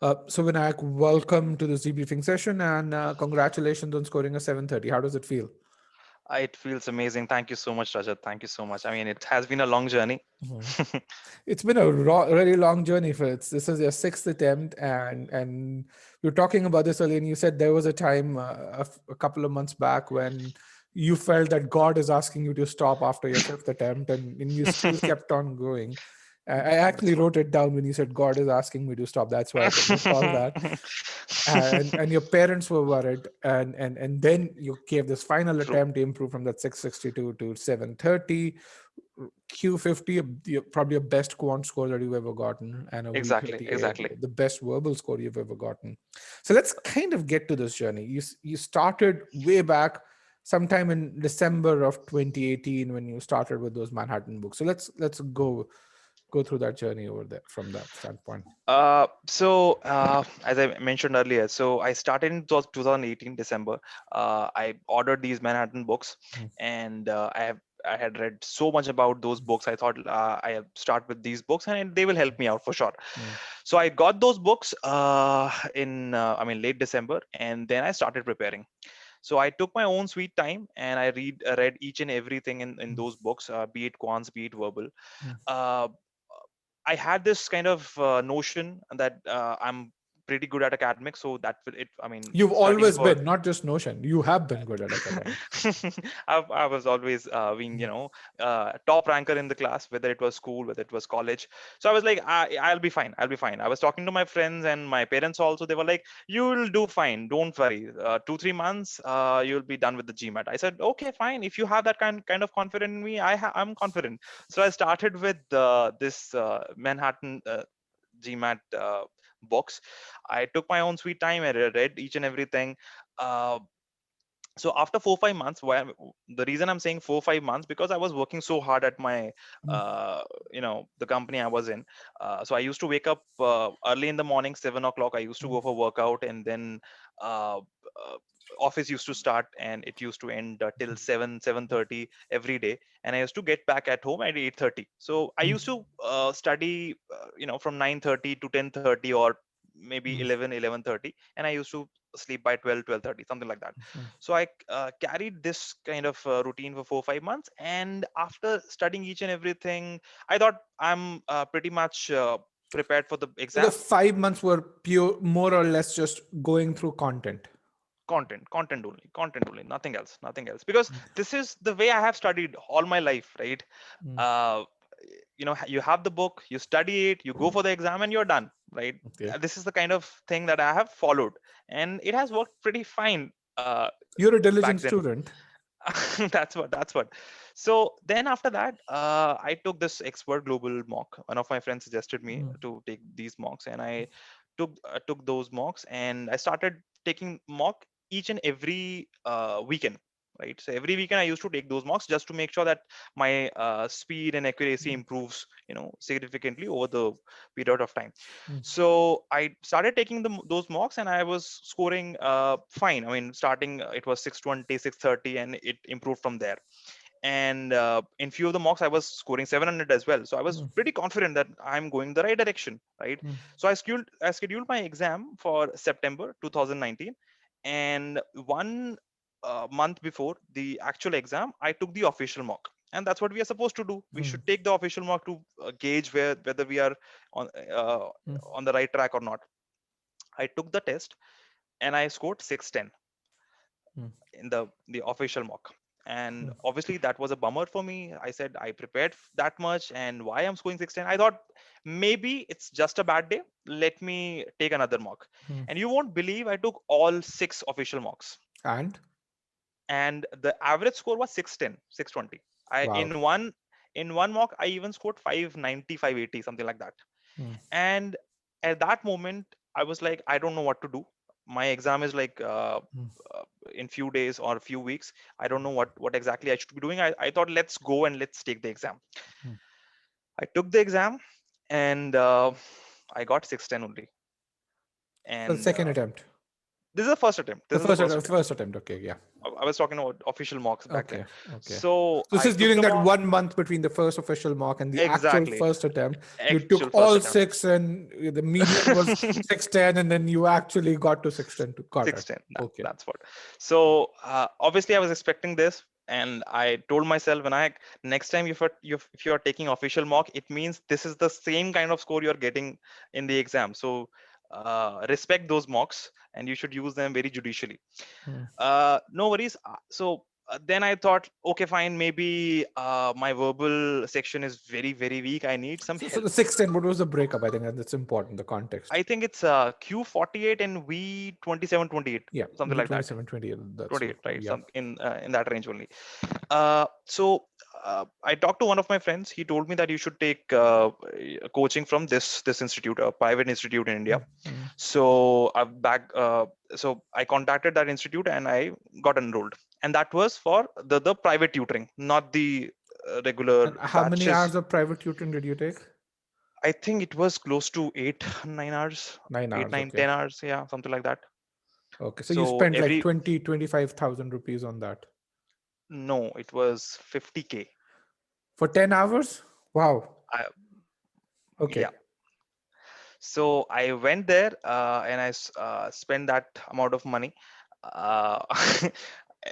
So Vinayak, welcome to this debriefing session and congratulations on scoring a 730. How does it feel? It feels amazing. Thank you so much, Rajat. Thank you so much. I mean, it has been a long journey. Mhm. It's been a really long journey for it. This is your sixth attempt, and we were talking about this earlier, and you said there was a time a couple of months back when you felt that God is asking you to stop after your fifth attempt, and you still kept on going. I That's actually what. wrote it down when you said God is asking me to stop. That's why I could recall that. And your parents were worried, and then you gave this final True. attempt to improve from that 662 to 730. Q50, probably a best quant score that you've ever gotten, and a Exactly. V38, Exactly. the best verbal score you've ever gotten. So let's kind of get to this journey. You started way back sometime in December of 2018 when you started with those Manhattan books. So let's go through that journey over there from that standpoint. As I mentioned earlier, so I started in 2018 December. I ordered these Manhattan books, Mm, and I had read so much about those books. I thought I start with these books, and they will help me out for sure. mm, So I got those books in I mean late December, and then I started preparing. So I took my own sweet time, and I read each and everything in mm, those books, be it quants, be it verbal. mm. Uh, I had this kind of notion that I'm pretty good at academics, so that will it. I mean, You've studying always for been, not just notion. You have been good at academics. I was always being, top ranker in the class, whether it was school, whether it was college. So I was like, I'll be fine. I'll be fine. I was talking to my friends and my parents also. They were like, you'll do fine. Don't worry. 2-3 months, you'll be done with the GMAT. I said, okay, fine. If you have that kind of confidence in me, I'm confident. So I started with this Manhattan GMAT books. I took my own sweet time. I read each and everything. Uh, so after 4-5 months, why the reason I'm saying 4-5 months, because I was working so hard at my Mm, the company I was in. So I used to wake up early in the morning, 7 o'clock. I used to mm, go for workout, and then uh, office used to start, and it used to end till 7-7:30 every day. And I used to get back at home at 8:30. So I mm, used to study from 9:30 to 10:30, or maybe mm, 11:30, and I used to sleep by 12:30, something like that. mm. So I carried this kind of routine for 4-5 months, and after studying each and everything, I thought I'm pretty much prepared for the So the exam. 5 months were pure, more or less just going through content. Content only, nothing else, because this is the way I have studied all my life, right? Mm, uh, you have the book, you study it, you go for the exam, and you're done, right? okay. This is the kind of thing that I have followed, and it has worked pretty fine You're a back diligent then. student. That's what. So then after that, I took this expert global mock. One of my friends suggested me Mm, to take these mocks, and I took those mocks, and I started taking mock each and every weekend, right? So every weekend I used to take those mocks just to make sure that my speed and accuracy mm, improves, significantly over the period of time. mm, So I started taking those mocks, and I was scoring fine. I mean, starting it was 620, 630, and it improved from there. And in few of the mocks I was scoring 700 as well, so I was mm, pretty confident that I'm going the right direction, right? mm, So I scheduled my exam for September 2019, and one month before the actual exam I took the official mock. And that's what we are supposed to do. We mm, should take the official mock to gauge whether we are on uh, mm, on the right track or not. I took the test, and I scored 610 mm, in the official mock. And mm, obviously that was a bummer for me. I said I prepared that much, and why I'm scoring 610? I thought maybe it's just a bad day. Let me take another mock. mm. And you won't believe, I took all six official mocks, And and the average score was 610, 620. I wow. in one mock I even scored 590, 580, something like that. Mm, And at that moment I was like, I don't know what to do. My exam is like mm, in few days or a few weeks. I don't know what exactly I should be doing. I thought, let's go and let's take the exam. mm. I took the exam, and I got 610 only. For the And second attempt. This is the first attempt. The This is the first attempt. first attempt. Okay, yeah. I was talking about official mocks back then. Okay, okay. So So this I is took during the that mock. 1 month between the first official mock and the actual Exactly. first attempt. You Actual took first all attempt. six, and the median was 610, and then you actually got to 610. Got it. 16. Okay. That's what. So obviously, I was expecting this, and I told myself, when I next time if you are taking official mock, it means this is the same kind of score you're getting in the exam. So respect those mocks, and you should use them very judicially. Hmm. No worries. So then I thought, okay, fine, maybe my verbal section is very, very weak. I need some So help. the 610, what was the breakup? I think that's important, the I context. think it's Q48 and V27, 28, Yeah, something like that. V27, 20. That's 28, right? yeah. Some in that range only. So I talked to one of my friends. He told me that you should take coaching from this institute, a private institute in India. Mm. So I contacted that institute and I got enrolled, and that was for the private tutoring, not the regular And how many batches. hours of private tutoring did you take? I think it was close to 8 9 hours, 8 9 hours. 9 Okay. 10 hours, yeah, something like that. Okay. So you So spent like every 25,000 rupees on that no, it was 50K. for 10 hours? Wow. I, Okay. yeah. So I went there and I spent that amount of money uh,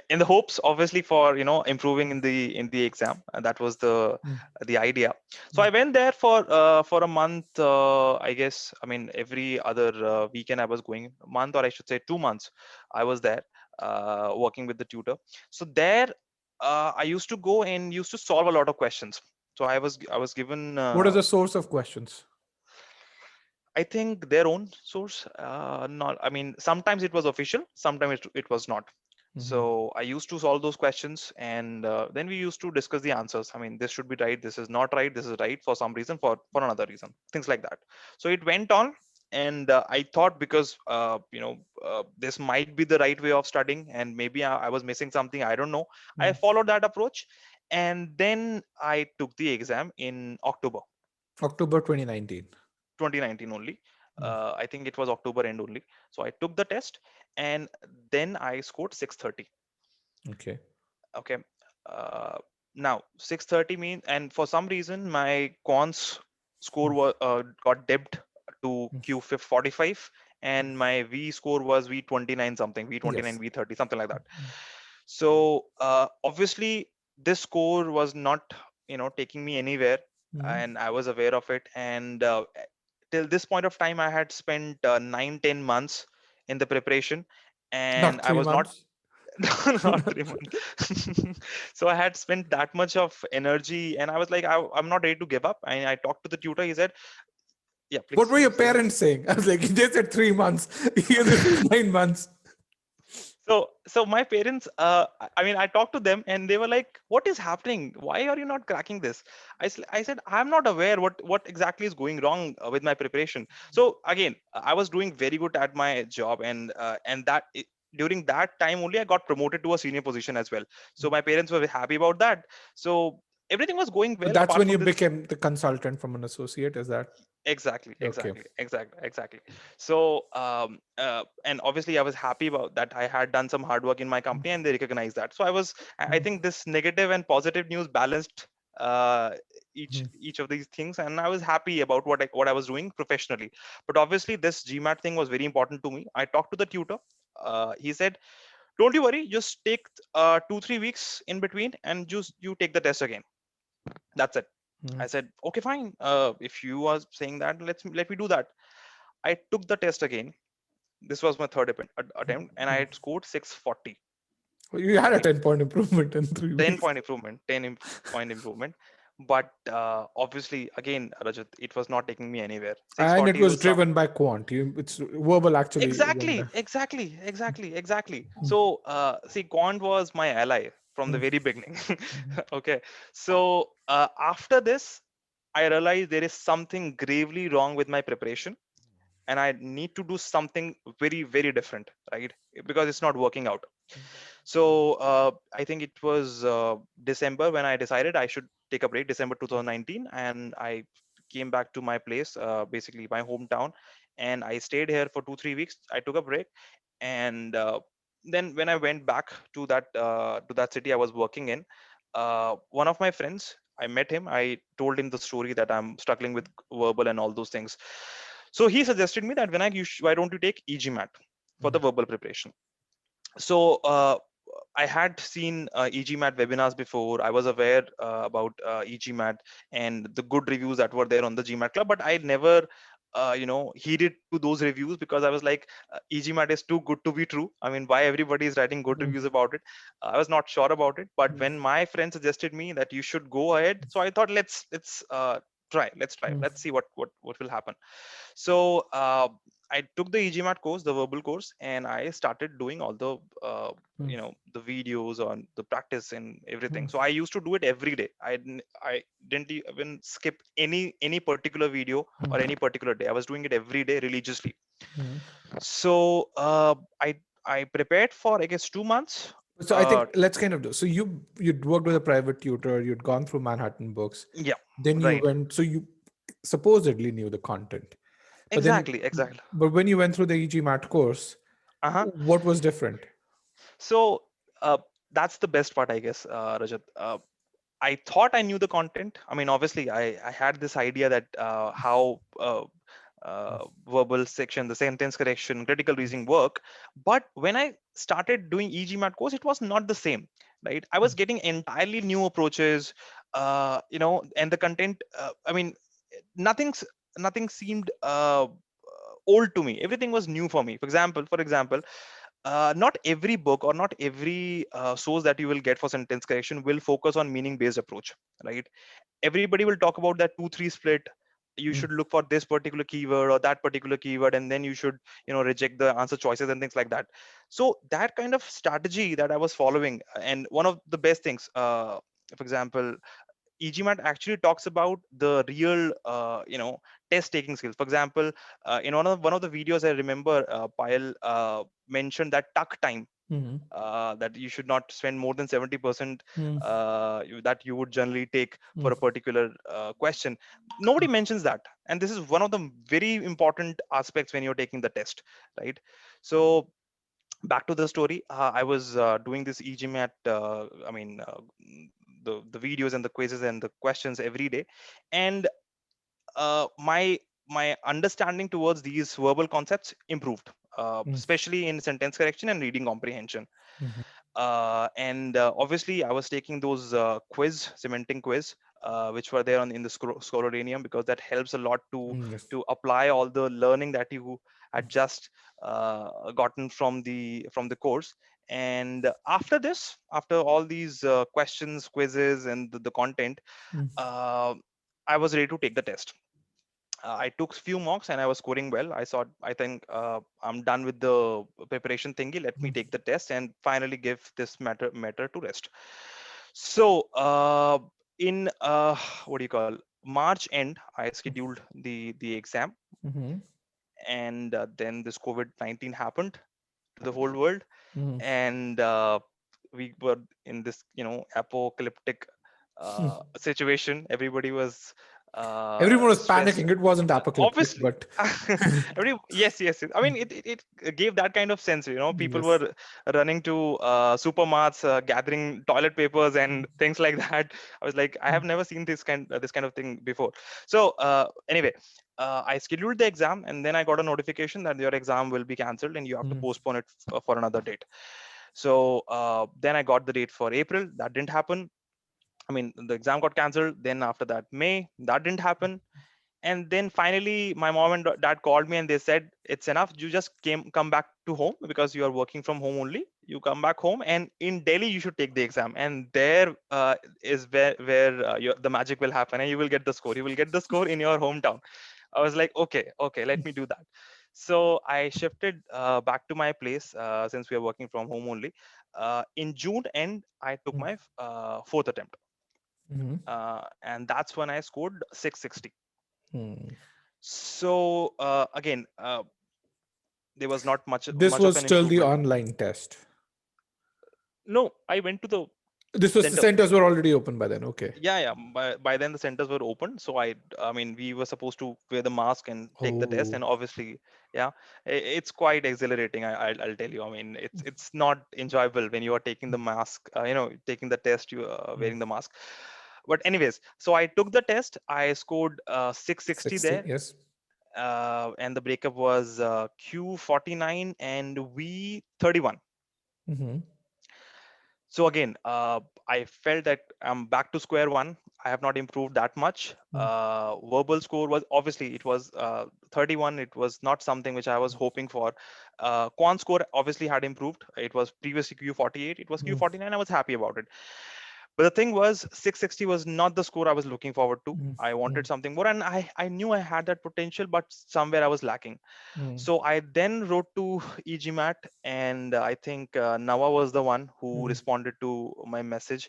in the hopes, obviously, for improving in the exam. And that was Mm. the idea. So Mm. I went there for a month. I guess, I mean, every other weekend I was going, a month, or I should say 2 months. I was there working with the tutor. So there, I used to go and used to solve a lot of questions. So I was given. What is the source of questions? I think their own source. Not, I mean, sometimes it was official, sometimes it was not. Mhm. So I used to solve those questions, and then we used to discuss the answers. I mean, this should be right, this is not right, this is right for some reason, for another reason, things like that. So it went on, and I thought, because this might be the right way of studying, and maybe I was missing something. I don't know. I Mm. followed that approach, and then I took the exam in October. October 2019. 2019 only. Mm. I think it was October end only. So I took the test, and then I scored 630. Okay. Okay. Uh, Now 630 means, and for some reason my Quant's score Mm. was got dipped to Mm. Q45, and my V score was V29 something, V29, Yes. V30, something like that. Mm. So obviously this score was not taking me anywhere, Mm. and I was aware of it. And till this point of time, I had spent 9 10 months in the preparation, and Not I three was not. months. Not 3 months. So I had spent that much of energy, and I was like, I'm not ready to give up. And I talked to the tutor. He said, yeah, What please were your say ahead. parents saying? I was like, they said 3 months. Here, this is 9 months. So my parents, I mean, I talked to them, and they were like, what is happening, why are you not cracking this? I said, I'm not aware what exactly is going wrong with my preparation. So again, I was doing very good at my job, and during that time only I got promoted to a senior position as well. So my parents were happy about that. So everything was going So well that's apart when you from this. became the consultant from an associate. Is that Exactly, okay? exactly, exactly, exactly. So and obviously I was happy about that. I had done some hard work in my company, and they recognized that. So I Mm. think this negative and positive news balanced each Mm. each of these things, and I was happy about what I was doing professionally. But obviously this GMAT thing was very important to me. I talked to the tutor. He said, don't you worry, just take 2 3 weeks in between, and just you take the test again. That's it. Mm. I said, okay, fine. If you are saying that, let me do that. I took the test again. This was my third attempt, and I Mm. had scored 640. Well, you had a Okay, 10-point improvement in 10 3 weeks. point improvement, point improvement. But obviously, again, Rajat, it was not taking me anywhere. And it 640 was was some. driven by Quant. It's verbal actually won Exactly, there. exactly, exactly, exactly. Mm. So, see, Quant was my ally from the Mm. very beginning. Mm. Okay, so after this, I realized there is something gravely wrong with my preparation, and I need to do something very, very different, right? Because it's not working out. So I think it was December when I decided I should take a break, December 2019, and I came back to my place, basically my hometown, and I stayed here for 2 3 weeks. I took a break, And then when I went back to that city I was working in, one of my friends, I met him, I told him the story that I'm struggling with verbal and all those things. So he suggested me that, Vinayak, why don't you take eGMAT for the Mm, verbal preparation? So I had seen eGMAT webinars before. I was aware about eGMAT and the good reviews that were there on the GMAT Club, but I never, heeded to those reviews because I was like, eGMAT is too good to be true. I mean, why everybody is writing good mm, reviews about it? I was not sure about it, but mm, when my friend suggested me that you should go ahead, so I thought let's try, mm, let's see what will happen. So I took the eGMAT course, the verbal course, and I started doing all the mm, the videos on the practice and everything. mm, So I used to do it every day. I didn't even skip any particular video or mm, any particular day. I was doing it every day religiously. mm. So I prepared for, I guess, 2 months. So I think let's kind of do. So you'd worked with a private tutor, you'd gone through Manhattan books, Yeah, then you right. went. So you supposedly knew the content, but then, Exactly. but when you went through the EG Mat course, Uh-huh. what was different? So uh, that's the best part, I guess, Rajat. I thought I knew the content. I mean, obviously, I had this idea that how verbal section, the sentence correction, critical reasoning work. But when I started doing eGMAT course, it was not the same, right? I was getting entirely new approaches, and the content. I mean, nothing's nothing seemed old to me. Everything was new for me. For example, not every book or not every source that you will get for sentence correction will focus on meaning based approach, right? Everybody will talk about that 2-3 split. You Mm, should look for this particular keyword or that particular keyword, and then you should reject the answer choices and things like that. So that kind of strategy that I was following, and one of the best things, for example, eGMAT actually talks about the real, test taking skills. For example, in one of the videos, I remember Payal mentioned that tuck time, mm, that you should not spend more than 70% mm, that you would generally take for mm, a particular question. Nobody mentions that, and this is one of the very important aspects when you're taking the test, right? So back to the story. I was doing this eGMAT. The videos and the quizzes and the questions every day, and my understanding towards these verbal concepts improved, mm, especially in sentence correction and reading comprehension. mhm, And obviously I was taking those cementing quiz, which were there in the Scholaranium, because that helps a lot to mm, yes. apply all the learning that you had just gotten from the course. And after all these questions, quizzes, and the content, Mm, uh, I was ready to take the test. I took few mocks and I was scoring well. I think I'm done with the preparation thingy. Let me mm, take the test and finally give this matter to rest. So in what do you call, March end, I scheduled the exam, mhm, and then this COVID-19 happened to the whole world, mhm. and we were in this apocalyptic situation. Everybody was Everyone was stressed. panicking. It wasn't apocalyptic, Obviously. but Yes. I mean, it gave that kind of sense. People yes. were running to supermarts, gathering toilet papers and things like that. I was like, I have never seen this kind of thing before. So anyway, I scheduled the exam, and then I got a notification that your exam will be cancelled and you have to Mm, postpone it for another date. So then I got the date for April. That didn't happen. I mean, the exam got cancelled. Then after that, May, that didn't happen. And then finally my mom and dad called me and they said, it's enough, you just come back to home, because you are working from home only. You come back home, and in Delhi you should take the exam, and there is where the magic will happen, and you will get the score. You will get the score in your hometown. I was like, okay, let me do that. So I shifted back to my place, since we are working from home only. In June end, I took mm, my fourth attempt, mhm, and that's when I scored 660. mm. So again, there was not much This much of was an still the improvement. online test. No, I went to the This was the center. centers were already open by then. Okay. Yeah. By then the centers were open, so I mean, we were supposed to wear the mask and take the test, and Oh. obviously, yeah, it's quite exhilarating. I'll tell you. I mean, it's not enjoyable when you are taking the mask, taking the test, you Mm. wearing the mask. But anyways, so I took the test. I scored 660 60. there, Yes. and the breakup was Q49 and V31. Mm-hmm. So again, I felt that I'm back to square one. I have not improved that much. Verbal score was, obviously, it was 31. It was not something which I was hoping for. Quant score obviously had improved. It was previously Q48. It was Mm. Q49. I was happy about it. But the thing was, 660 was not the score I was looking forward to. Mm. I wanted Mm. something more, and I knew I had that potential, but somewhere I was lacking. Mm. So I then wrote to eGMAT, and I think Nawa was the one who Mm. responded to my message,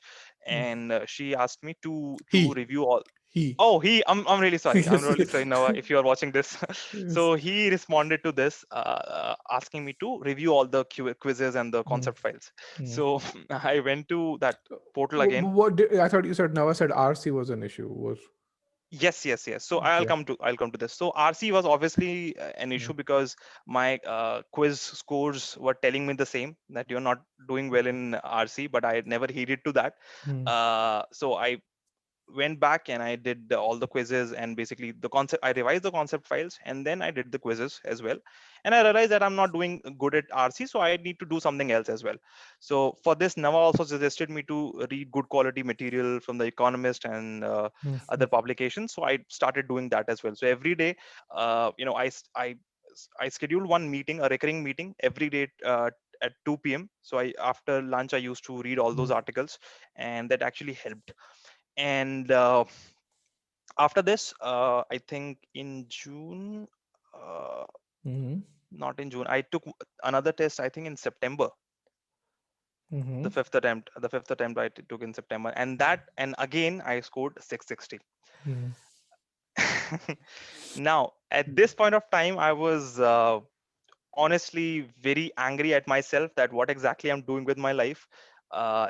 Mm. and she asked me to He. review all. He. Oh, I'm really sorry. I'm Yes. really sorry, Nawa, if you are watching this. Yes. So he responded to this, asking me to review all the quizzes and the Mm. concept files. Mm. So I went to that portal again. I thought you said Nava said RC was an issue. Was Yes. So okay. I'll come to this. So RC was obviously an issue Mm. because my quiz scores were telling me the same, that you're not doing well in RC, but I never heeded to that. Mm. So I went back and I did all the quizzes, and basically the concept, I revised the concept files, and then I did the quizzes as well. And I realized that I'm not doing good at RC, so I need to do something else as well. So for this, Nava also suggested me to read good quality material from the Economist and Mm. other publications. So I started doing that as well. So every day, I scheduled one meeting, a recurring meeting every day at 2 p.m. So I, after lunch, I used to read all those Mm. articles, and that actually helped. And after this, I think in June, uh, Mm. not in June, I took another test, I think in September. Mm. The fifth attempt took in September, and again I scored 660. Mm. Now at this point of time, I was honestly very angry at myself, that what exactly I'm doing with my life.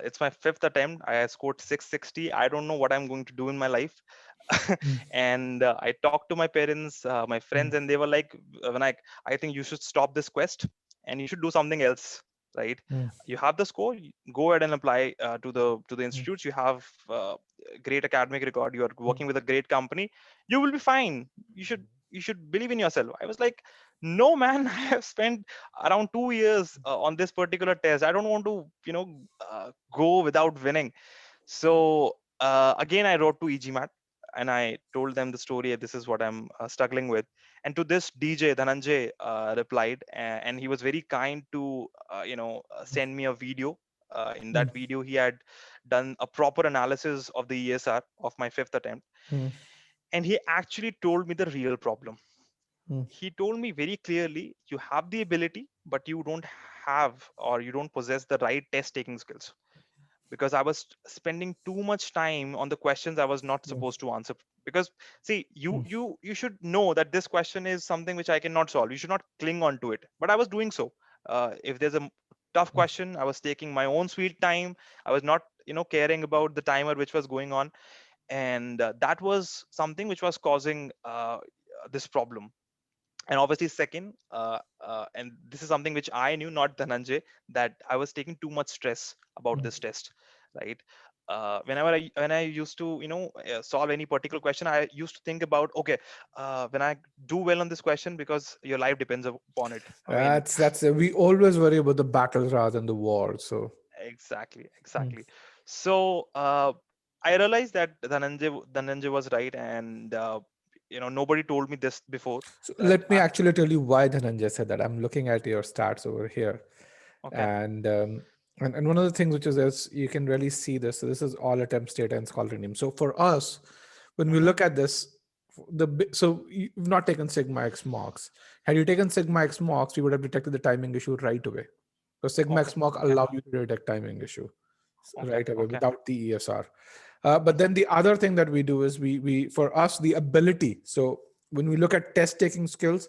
It's my fifth attempt. I scored 660. I don't know what I'm going to do in my life. Mm. And I talked to my parents, my friends, Mm. and they were like, "When I think you should stop this quest and you should do something else, right? Mm. You have the score. Go ahead and apply to the Mm. institutes. You have great academic record. You are Mm. working with a great company. You will be fine. You should believe in yourself." I was like, "No, man, I have spent around 2 years on this particular test. I don't want to, go without winning." So again, I wrote to eGMAT and I told them the story. This is what I'm struggling with. And to this, DJ Dhananjay replied, and he was very kind to, send me a video. In Mm. that video, he had done a proper analysis of the ESR of my fifth attempt, Mm. and he actually told me the real problem. Mm. He told me very clearly, you have the ability, but you don't have, or you don't possess the right test taking skills, because I was spending too much time on the questions I was not Mm. supposed to answer. Because see, you Mm. you you should know that this question is something which I cannot solve. You should not cling on to it. But I was doing so. If there's a tough Mm. question, I was taking my own sweet time. I was not, caring about the timer which was going on, and that was something which was causing this problem. And obviously second, and this is something which I knew, not Dhananjay, that I was taking too much stress about Mm. this test, right? When I used to, solve any particular question, I used to think about, okay, when I do well on this question, because your life depends upon it. I mean, That's we always worry about the battles rather than the war. So. exactly, Mm. exactly. So I realized that Dhananjay was right, and nobody told me this before, So that let me actually tell you why Dhananjay said that. I'm looking at your stats over here, okay. and and one of the things which is you can really see this. So this is all attempts data and Scholaranium. So for us, when we Mm-hmm. look at this, so you've not taken Sigma X marks. Had you taken Sigma X marks, you would have detected the timing issue right away. So Sigma Okay. X mark Okay. allow you to detect timing issue Okay. right away Okay. without the ESR. But then the other thing that we do is we for us the ability. So when we look at test taking skills,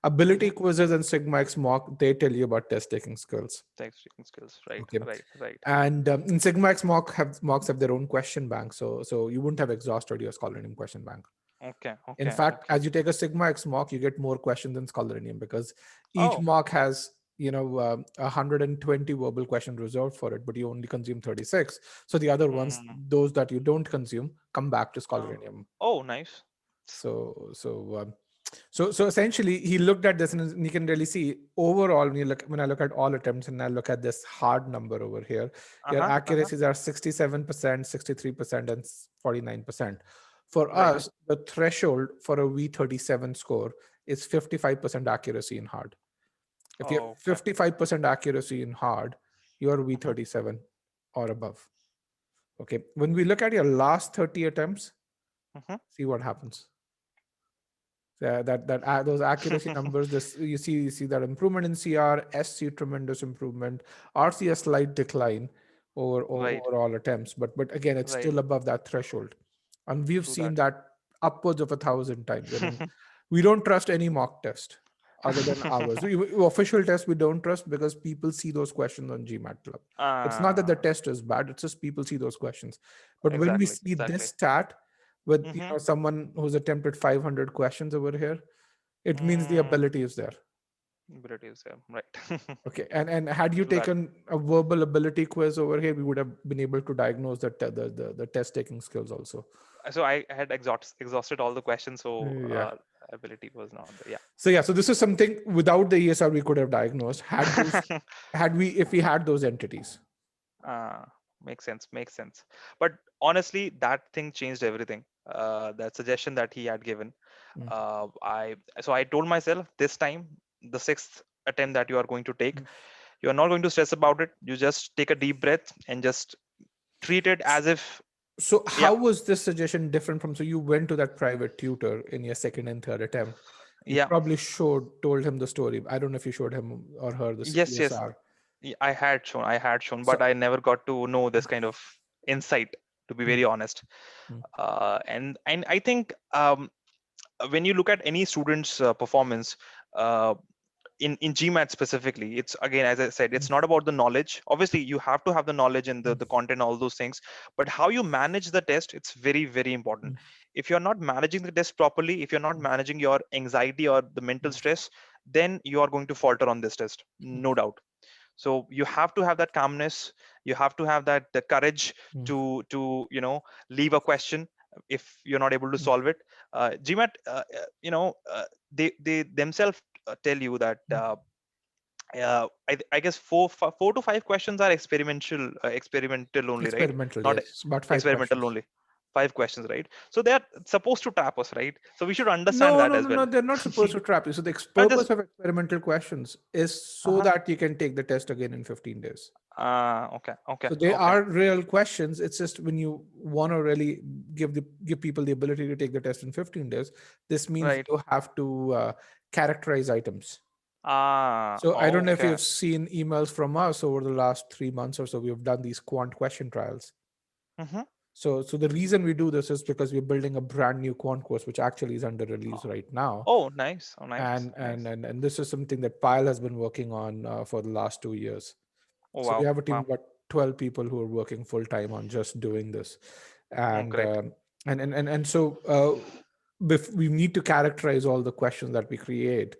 Ability Mm-hmm. quizzes and Sigma X mock, they tell you about test taking skills. Text taking skills. Right. Okay. Right. Right. And in Sigma X mocks have their own question bank. So you wouldn't have exhausted your Scholaranium question bank. Okay. In Okay. fact, Okay. as you take a Sigma X mock, you get more questions than Scholaranium because each Oh. mock has 120 verbal questions reserved for it, but you only consume 36. So the other ones, Mm. those that you don't consume, come back to Oh. Scholaranium. Oh, nice. So essentially, he looked at this, and you can really see overall when I look at all attempts, and I look at this hard number over here, your Uh-huh. Uh-huh. accuracies are 67%, 63%, and 49%. For Right. us, the threshold for a V37 score is 55% accuracy in hard. If you have Oh, okay. 55% accuracy in hard, you're Mm-hmm. V37 or above. Okay. When we look at your last 30 attempts, Mm-hmm. see what happens. Those accuracy numbers, this you see that improvement in CR, SC tremendous improvement, RC a slight decline Right. over all attempts, but again it's Right. still above that threshold, and we've True seen that. that upwards of 1,000 times. I mean, we don't trust any mock test other than ours. Official tests we don't trust because people see those questions on GMAT Club. It's not that the Ah, test is bad; it's just people see those questions. But when we exactly. see this Exactly. stat with Mm-hmm. someone who's attempted 500 questions over here, it means the Mm. ability is there. Abilities, yeah. Right. Okay, and had you True that. taken a verbal ability quiz over here, we would have been able to diagnose the test taking skills also. So I had exhausted all the questions, so Yeah. ability was not there. So yeah, so this is something without the ESR we could have diagnosed Yeah. had we if we had those entities. uh, Makes sense. Makes sense. But honestly, that thing changed everything. That suggestion that he had given. Mm, I told myself this time, the sixth attempt that you are going to take, mm. you are not going to stress about it. You just take a deep breath and just treat it as if, So yeah, how was this suggestion different from, so you went to that private tutor in your second and third attempt? You yeah, probably told him the story. I don't know if you showed him or her this yes, yes. ESR. I had shown, So but I never got to know this kind of insight, to be mm, very honest. mm, And I think when you look at any student's performance, uh, in GMAT specifically, it's again, as I said, mm, it's not about the knowledge. Obviously, you have to have the knowledge and mm, the content, all those things, but how you manage the test, it's very, very important. mm, If you're not managing the test properly, if you're not managing your anxiety or the mental mm, stress, then you are going to falter on this test, no doubt. So you have to have that calmness, you have to have that the courage mm, to leave a question if you're not able to mm, solve it. GMAT, they themselves tell you that mm. I guess four to five questions are experimental only, right? Experimental, Not yes. About five experimental questions. only. Five questions, right? So they're supposed to trap us, right? So we should understand No, that no, as no, well. no. They're not supposed to trap you. So the I'm just purpose of experimental questions is so uh-huh. that you can take the test again in 15 days. Okay, okay, So they okay. are real questions. It's just when you want to really give people the ability to take the test in 15 days, this means Right. you have to characterize items. So I don't know if Okay. you've seen emails from us over the last 3 months or so. We've done these quant question trials. Mm-hmm. So the reason we do this is because we're building a brand new quant course, which actually is under release Oh, right now. oh, nice. Oh, nice. Nice. And this is something that Pyle has been working on for the last 2 years. Oh, So we wow. have a team Wow. of about 12 people who are working full time on just doing this, Oh, and great. so we need to characterize all the questions that we create,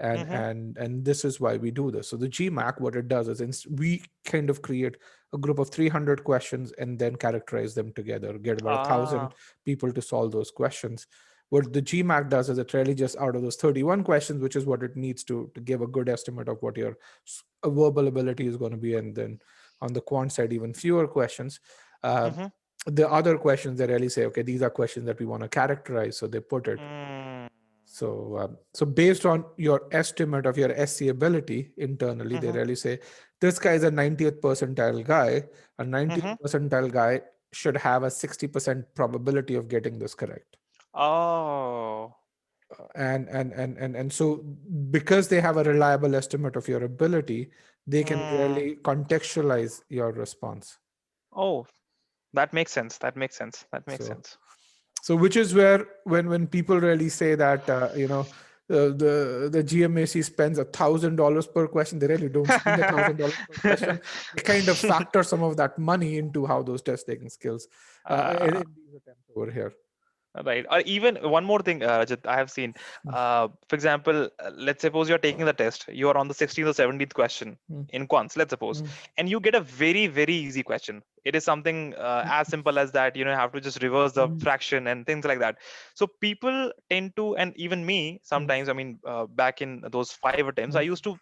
Mm-hmm. and this is why we do this. So the GMAC, what it does is we kind of create a group of 300 questions and then characterize them together. Get about 1,000 Ah. people to solve those questions. What the GMAC does is it really just out of those 31 questions, which is what it needs to give a good estimate of what your verbal ability is going to be, and then on the quant side, even fewer questions. Uh, Mm-hmm. the other questions, they really say, okay, these are questions that we want to characterize, so they put it. Mm. So based on your estimate of your SC ability internally, they Mm-hmm. really say this guy is a 90th percentile guy. A 90th Mm-hmm. percentile guy should have a 60% probability of getting this correct. Oh. And so because they have a reliable estimate of your ability, they can Mm. really contextualize your response. Oh, that makes sense. That makes sense. That makes So sense. which is where when people really say that the GMAC spends $1,000 per question. They really don't spend $1,000 per question. They kind of factor some of that money into how those test taking skills uh, in these attempts over here. Right. Or even one more thing, Rajat, I have seen. For example, let's suppose you're taking the test. You are on the 16th or 17th question Mm, in quants, let's suppose, mm, and you get a very, very easy question. It is something as simple as that, you know, you have to just reverse the mm, fraction and things like that. So people tend to, and even me mm, sometimes, I mean, back in those 5 attempts, I mm. used to,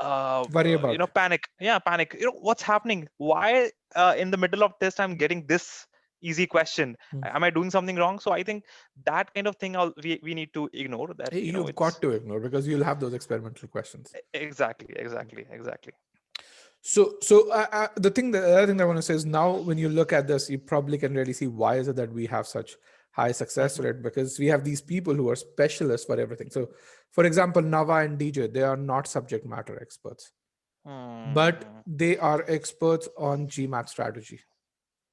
Worry about. panic. Yeah, panic. You know, what's happening? Why in the middle of test I'm getting this easy question? Mm. Am I doing something wrong? So I think that kind of thing we need to ignore that, Hey, you know, you've it's got to ignore because you'll have those experimental questions. exactly. So the thing, the other thing I want to say is now when you look at this, you probably can really see why is it that we have such high success Hmm. rate, because we have these people who are specialists for everything. So, for example, Nava and DJ, they are not subject matter experts, but Hmm. they are experts on GMAT strategy.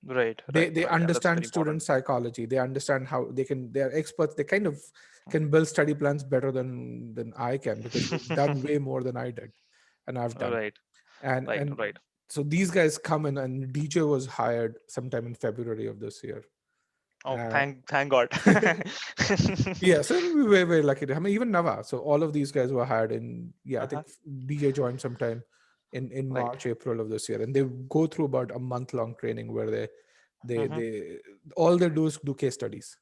They Right. Yeah, that's understand very student important. psychology. They understand how they can. They are experts. They kind of can build study plans better than I can, because they've done way more than I did, and I've done. Right, And right. so these guys come in, and DJ was hired sometime in February of this year. Oh, uh, thank God. yeah, so we were very lucky to, I mean, even Nava, so all of these guys were hired in, yeah, I think Uh-huh. DJ joined sometime in Right. March, April of this year, and they go through about a month long training where they Hmm. they all they do is do case studies.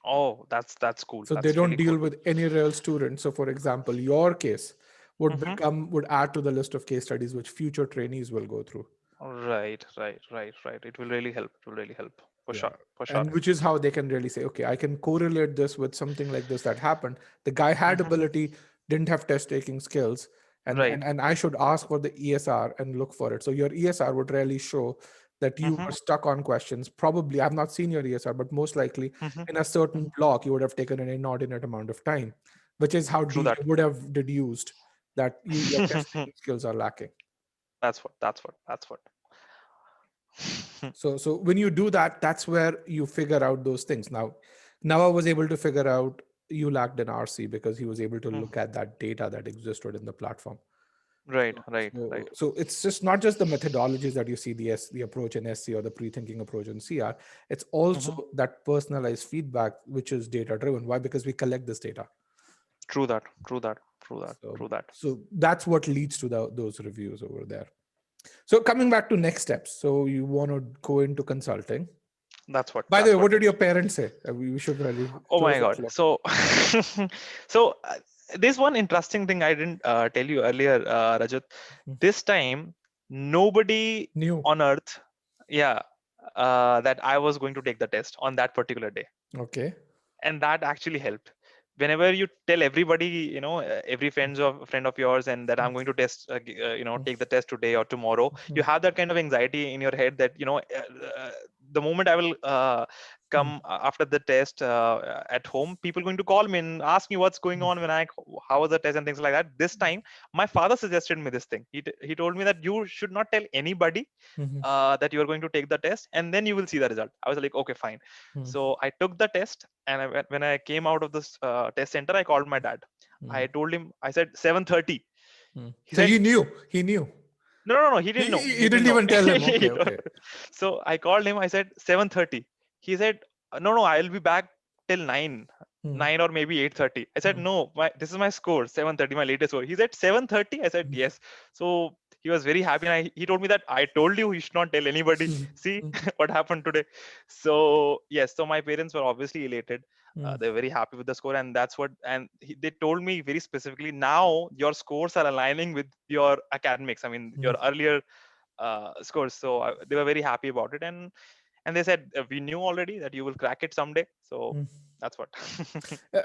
Oh, that's cool. So they That's don't really deal cool. with any real student. So for example, your case Hmm. would add to the list of case studies which future trainees will go through. Right. It will really help. It will really help for Yeah. sure. For sure. And which is how they can really say, okay, I can correlate this with something like this that happened. The guy had Hmm. ability, didn't have test taking skills, Right. and I should ask for the ESR and look for it. So your ESR would really show that you Hmm. were stuck on questions. Probably, I've not seen your ESR, but most likely Hmm. in a certain block, you would have taken an inordinate amount of time, which is how True DJ that. would have deduced that your test taking skills are lacking. That's what. So when you do that, that's where you figure out those things. Now I was able to figure out you lacked an RC because he was able to Mm. look at that data that existed in the platform. Right, So, right, right. so it's just not just the methodologies that you see, the approach in SC or the pre-thinking approach in CR. It's also Hmm. that personalized feedback, which is data driven. Why? Because we collect this data. True that. True that. True that. So, True that. so that's what leads to those reviews over there. So coming back to next steps. So you want to go into consulting. That's what. By the way, That's what what. did your parents say? We should really Oh my close the God. floor. So, so there's one interesting thing I didn't tell you earlier, Rajat. Mhm. This time, nobody New. on earth, yeah, that I was going to take the test on that particular day, Okay. and that actually helped. Whenever you tell everybody, you know, every friend of yours, and that I'm going to test, you know, take the test today or tomorrow, you have that kind of anxiety in your head that, you know, the moment I will come after the test at home, people going to call me and ask me what's going on, when I how was the test and things like that. This time my father suggested me this thing. He told me that you should not tell anybody that you are going to take the test, and then you will see the result. I was like, okay, fine. So I took the test, and when I came out of this test center, I called my dad. I told him, I said 7:30. He So said, he knew. He knew. no, he didn't know. He You didn't didn't know. even tell him. He Okay. told- Okay. so I called him. I said 7:30. He said, no, I'll be back till 9, Hmm. 9 or maybe 8:30. I said, Hmm. no, this is my score, 7:30, my latest score. He said 7:30. I said yes. So he was very happy, and he told me that I told you should not tell anybody. See what happened today. So yes, so my parents were obviously elated. They're very happy with the score, and that's what. And they told me very specifically, now your scores are aligning with your academics. I mean, your earlier scores. So they were very happy about it, and they said, we knew already that you will crack it someday. So that's what.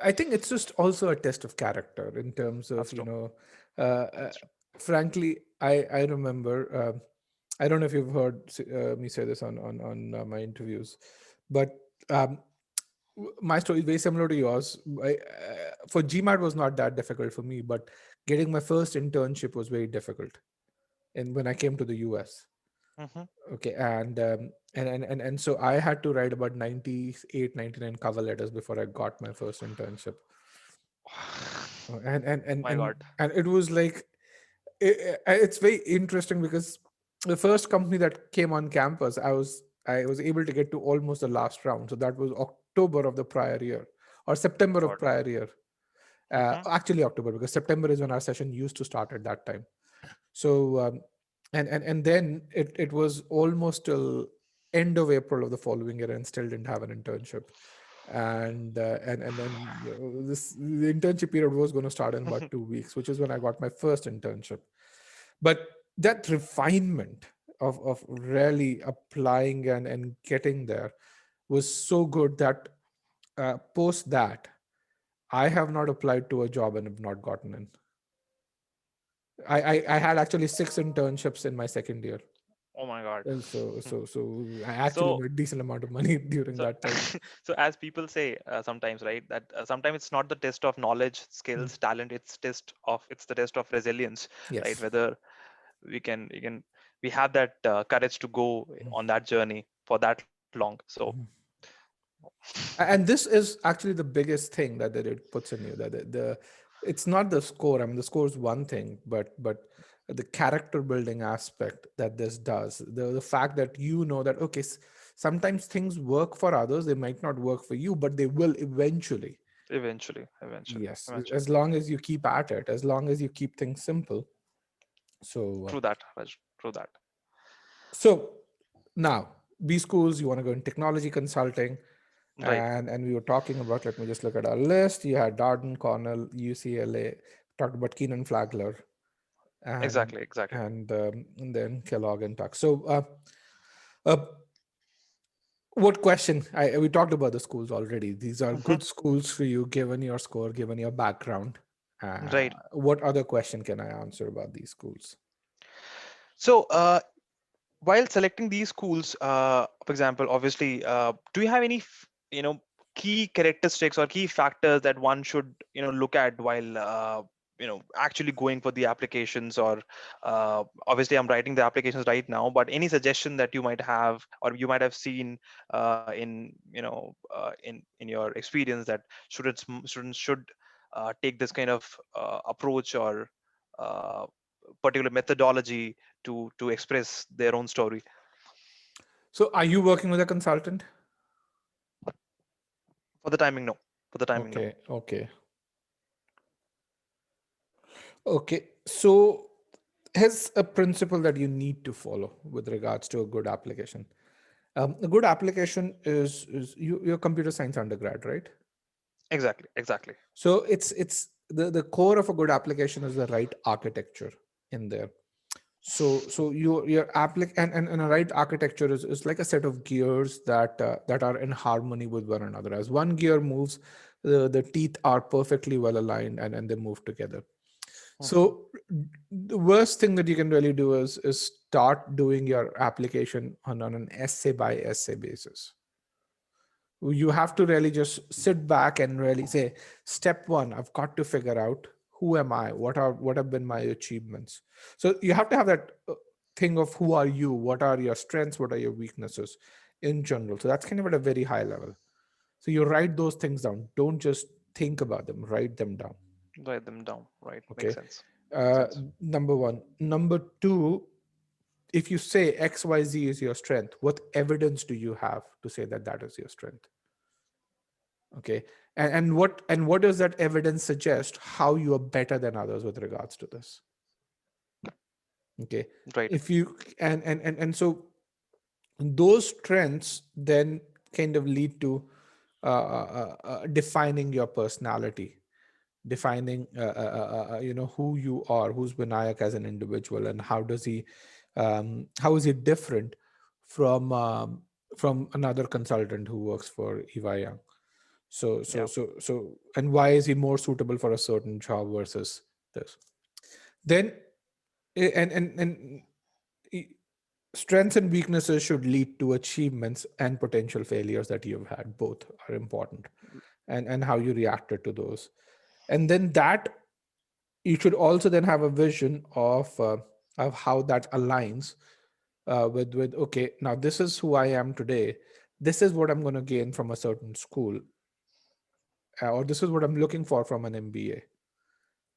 I think it's just also a test of character in terms of, That's true. uh, That's true. frankly, I remember, I don't know if you've heard me say this on my interviews, but um, my story is very similar to yours. For GMAT was not that difficult for me, but getting my first internship was very difficult. And when I came to the US, Hmm. okay, and so I had to write about 98, 99 cover letters before I got my first internship. and and and My and God. and it was like it's very interesting because the first company that came on campus, I was able to get to almost the last round. So that was October of the prior year or September of God. prior year. Mm-hmm. Actually October, because September is when our session used to start at that time. So and then it was almost till end of April of the following year and still didn't have an internship. And then this the internship period was going to start in about 2 weeks, which is when I got my first internship. But that refinement of really applying and getting there was so good that post that I have not applied to a job and have not gotten in. I had actually 6 internships in my second year. Oh my God. And so I actually So, made decent amount of money during so, that time. so as people say sometimes, right, that sometimes it's not the test of knowledge, Mm. skills, talent. It's the test of resilience, right? Yes. Whether we have that courage to go on that journey for that long. So, Mhm. And this is actually the biggest thing that it puts in you, that the it's not the score. I mean, the score is one thing, but the character building aspect that this does, the fact that you know that okay, sometimes things work for others, they might not work for you, but they will eventually. Yes, eventually, as long as you keep at it, as long as you keep things simple. So true that, Raj, true that. so now B schools, you want to go in technology consulting. Right. And we were talking about, let me just look at our list. You had Darden, Cornell, UCLA, talked about Keenan Flagler, and Exactly. and then Kellogg and Tuck. So uh, what question, we talked about the schools already. These are Hmm. good schools for you given your score, given your background. Right. What other question can I answer about these schools? So, while selecting these schools, for example, obviously, do you have any, key characteristics or key factors that one should, look at while, actually going for the applications? Or obviously, I'm writing the applications right now, but any suggestion that you might have or you might have seen in your experience, that students should take this kind of approach or uh, particular methodology to express their own story. So are you working with a consultant? For the timing, no. For the timing, no. Okay. Okay. So here's a principle that you need to follow with regards to a good application. A good application is you're computer science undergrad, right? Exactly. So it's the core of a good application is the right architecture in there. So your applic and a right architecture is like a set of gears that are in harmony with one another. As one gear moves, the teeth are perfectly well aligned and they move together. Hmm. So the worst thing that you can really do is start doing your application on an essay by essay basis. You have to really just sit back and really say, step one, I've got to figure out who am I, what have been my achievements. So you have to have that thing of who are you, what are your strengths, what are your weaknesses in general. So that's kind of at a very high level. So you write those things down. Don't just think about them, write them down. Write them down. Right. Makes Okay. sense. Makes uh, sense. Number one. Number two, if you say XYZ is your strength, what evidence do you have to say that that is your strength? Okay. And what does that evidence suggest how you are better than others with regards to this? Okay. Right. If you and so those strengths then kind of lead to defining your personality, defining who you are, who's Vinayak as an individual, and how is he different from another consultant who works for EY. Yeah. And why is he more suitable for a certain job versus this? Then and strengths and weaknesses should lead to achievements and potential failures that you've had. Both are important, and how you reacted to those. And then that you should also then have a vision of how that aligns with okay, now this is who I am today. This is what I'm going to gain from a certain school, or this is what I'm looking for from an MBA.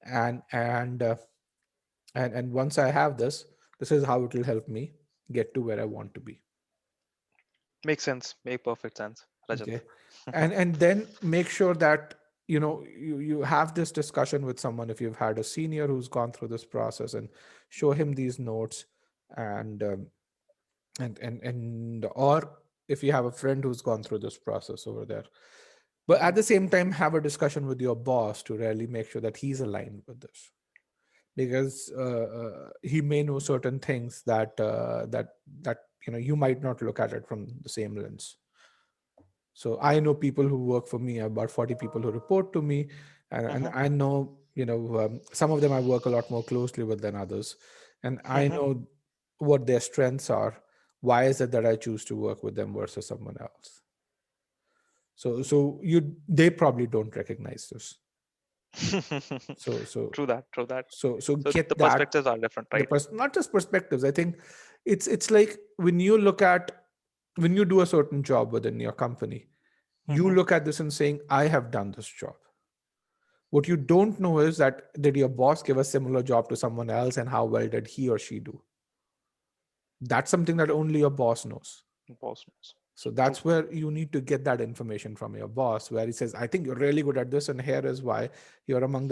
and and uh, and once I have this, this is how it will help me get to where I want to be. Makes sense. Make perfect sense, Rajat. Okay. And then make sure that you have this discussion with someone, if you've had a senior who's gone through this process, and show him these notes, and or if you have a friend who's gone through this process over there. But Mhm. at the same time, have a discussion with your boss to really make sure that he's aligned with this, because he may know certain things that you might not look at it from the same lens. So I know people who work for me, about 40 people who report to me, and Mhm. I know, some of them I work a lot more closely with than others, and I Mhm. know what their strengths are. Why is it that I choose to work with them versus someone else? So they probably don't recognize this. So so True that. True that. so So the get that, perspectives are different, right? not just perspectives. I think it's like when you do a certain job within your company, you Mhm. look at this and saying, I have done this job. What you don't know is that did your boss give a similar job to someone else, and how well did he or she do? That's something that only your boss knows. Boss knows. So True. that's where you need to get that information from your boss, where he says, I think you're really good at this, and here is why. You're among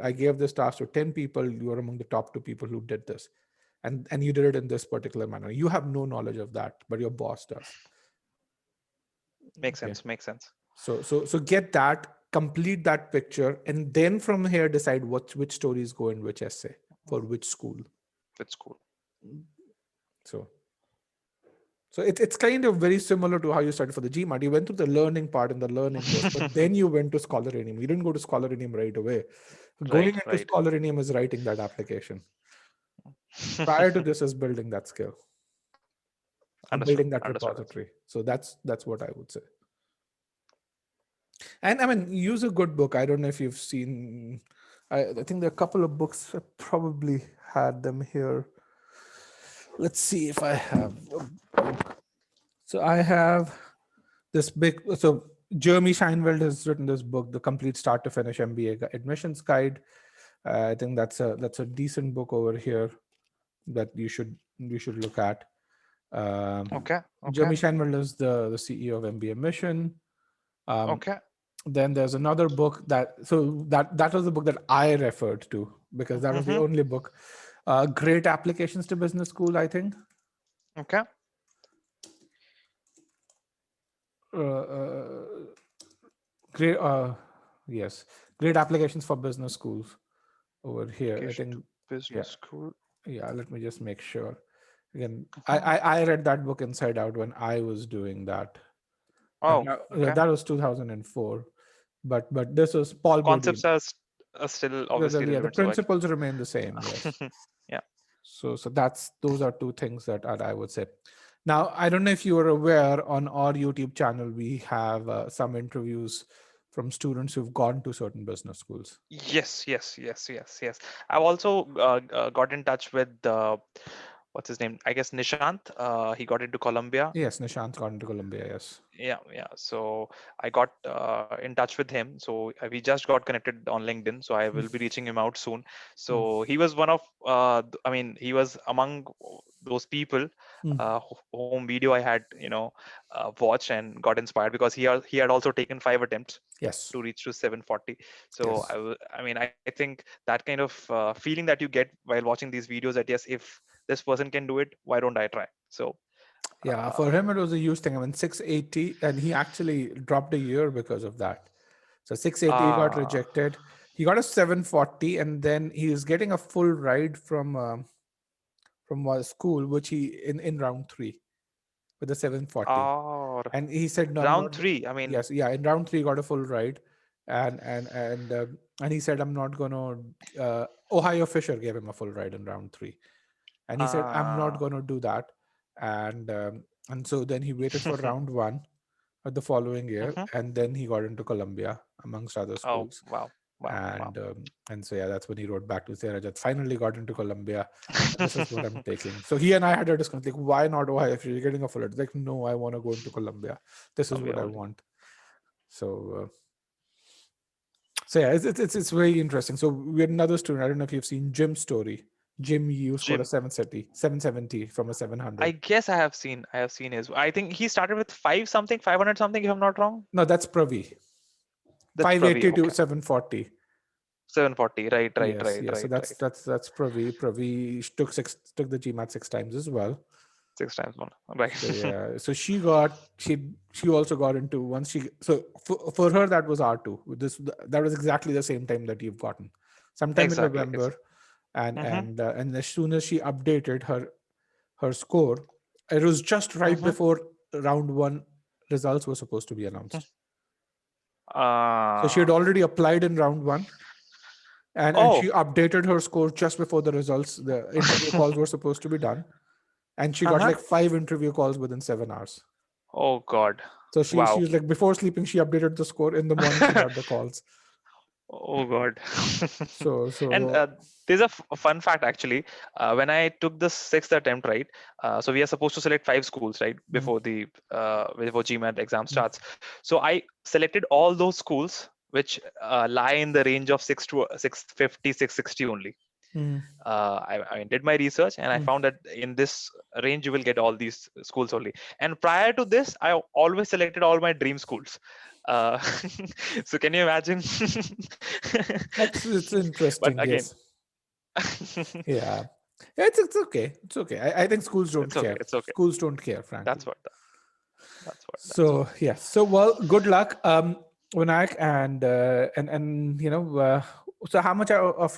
I gave this task to 10 people, you're among the top two people who did this. And you did it in this particular manner. You have no knowledge of that, but your boss does. Makes Okay. sense. Makes sense. So get that, complete that picture, and then from here decide which stories go in which essay for which school. It's cool. So it's kind of very similar to how you started for the GMAT. You went through the learning part and the learning course, but then you went to Scholaranium. You didn't go to Scholaranium right away. Right. Going into Right. Scholaranium is writing that application. Prior to this is building that skill, Understood. building that Understood. repository. So that's what I would say. And I mean, use a good book. I don't know if you've seen. I think there are a couple of books. I probably had them here. Let's see if I have. So I have this big. So Jeremy Scheinfeld has written this book, The Complete Start to Finish MBA Admissions Guide. I think that's a decent book over here that you should look at. Um, Okay. Okay. Jeremy Scheinfeld is the CEO of MBA Mission. Um, Okay. then there's another book that was the book that I referred to, because that was the Mhm. only book. Great Applications to Business School, I think. Okay. Uh, great, yes, Great Applications for Business Schools over here. I Application to think, yeah, business school. yeah. Let me just make sure. Again, I, Mhm. I I read that book inside out when I was doing that, and Oh. Okay. that was 2004. But this was Paul Bodine. Concepts are still obviously The relevant. So I. principles remain the same. Yes. Yeah. So those are two things that I would say. Now, I don't know if you are aware, on our YouTube channel we have some interviews from students who've gone to certain business schools. Yes. Yes. Yes. Yes. Yes. I've also got in touch with what's his name? I guess Nishant. He got into Colombia. Yes, Nishant's gone to Columbia. Yes. Yeah, yeah. So I got in touch with him. So we just got connected on LinkedIn. So I will be reaching him out soon. Mm, So he was one of I mean, he was among those people mm. whom video I had watched and got inspired, because he had also taken 5 attempts Yes. to reach to 740. So Yes. I mean, I think that kind of feeling that you get while watching these videos, that yes, if this person can do it, why don't I try? So Yeah. For uh, him, it was a huge thing. I mean, 680, and he actually dropped a year because of that. So 680 he got uh rejected. He got a 740, and then he is getting a full ride from a school, which he in round three with the 740. or And he said, no, I'm round not. three. I mean, Yes, yeah, in round three got a full ride. And he said, I'm not gonna Ohio Fisher gave him a full ride in round three, and he said, I'm not uh, gonna do that. And so then he waited for round one the following year, mhm. and then he got into Columbia amongst other Oh, schools. wow, wow, wow. And so yeah, that's when he wrote back to say, Rajat, finally got into Columbia, and this is what I'm taking. So he and I had a discussion, like, why not Ohio if you're getting a full ride? Like, no, I want to go into Columbia. This is Columbia what I only. want. So So yeah, it's very interesting. So we had another student. I don't know if you've seen Jim's story. Jim, you scored a Jim, 770 from a I 700. guess I have seen his. I think he started with 500 something, if I'm not wrong. No, that's Pravi. That's Pravi. 580 to Okay. 740. 740. Yes, yes. So Right. that's Pravi. Pravi took the GMAT 6 times as well. 6 times one. Right. So yeah, so she also got into once she so for her that was R2. That was exactly the same time that you've gotten, sometime in Exactly. November, and Mm-hmm. as soon as she updated her score, it was just right Mm-hmm. before round one results were supposed to be announced. So she had Uh, already applied in round one, and she oh. updated her score just before the interview calls were supposed to be done, and she got Uh-huh. like 5 interview calls within 7 hours. Oh God. So she Wow. was like before sleeping, she updated the score. In the morning, she got the calls. Oh God. So And so there's a fun fact actually. When I took the sixth attempt, right? So we are supposed to select 5 schools, right, mm, before GMAT exam mm, starts. So I selected all those schools which lie in the range of 650, 660 only. mm, I did my research and I mm. found that in this range you will get all these schools only. And prior to this, I always selected all my dream schools. Uh, so can you imagine? It's But interesting, again, yes. Yeah. Yeah, it's okay. It's okay. I think schools don't it's okay. care. It's okay. Schools don't care, frankly. That's what. That's what. So yes. So well, good luck, Vinayak, and so how much of